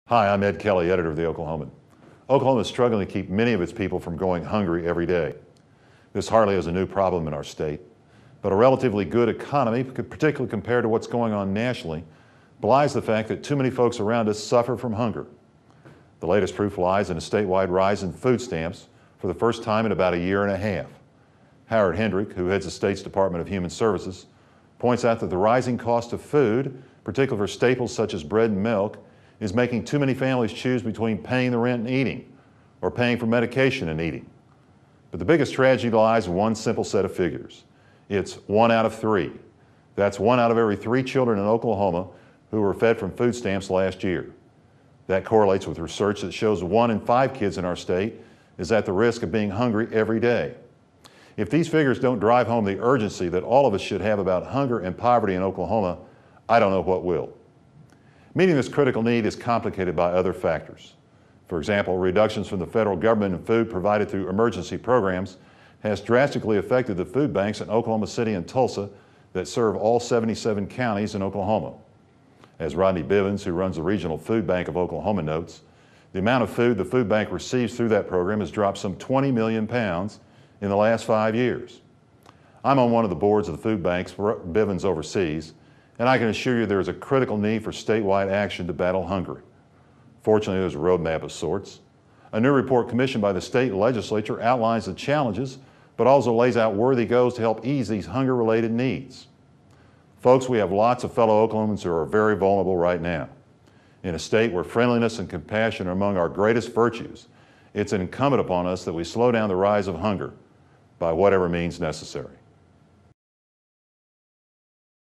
Hi, I'm Ed Kelley, editor of The Oklahoman. Oklahoma is struggling to keep many of its people from going hungry every day. This hardly is a new problem in our state, but a relatively good economy, particularly compared to what's going on nationally, belies the fact that too many folks around us suffer from hunger. The latest proof lies in a statewide rise in food stamps for the first time in about a year and a half. Howard Hendrick, who heads the state's Department of Human Services, points out that the rising cost of food, particularly for staples such as bread and milk, is making too many families choose between paying the rent and eating, or paying for medication and eating. But the biggest tragedy lies in one simple set of figures. It's 1 out of 3. That's 1 out of every 3 children in Oklahoma who were fed from food stamps last year. That correlates with research that shows 1 in 5 kids in our state is at the risk of being hungry every day. If these figures don't drive home the urgency that all of us should have about hunger and poverty in Oklahoma, I don't know what will. Meeting this critical need is complicated by other factors. For example, reductions from the federal government in food provided through emergency programs has drastically affected the food banks in Oklahoma City and Tulsa that serve all 77 counties in Oklahoma. As Rodney Bivens, who runs the Regional Food Bank of Oklahoma, notes, the amount of food the food bank receives through that program has dropped some 20 million pounds in the last 5 years. I'm on one of the boards of the food banks Bivens oversees, and I can assure you there is a critical need for statewide action to battle hunger. Fortunately, there's a roadmap of sorts. A new report commissioned by the state legislature outlines the challenges, but also lays out worthy goals to help ease these hunger-related needs. Folks, we have lots of fellow Oklahomans who are very vulnerable right now. In a state where friendliness and compassion are among our greatest virtues, it's incumbent upon us that we slow down the rise of hunger by whatever means necessary.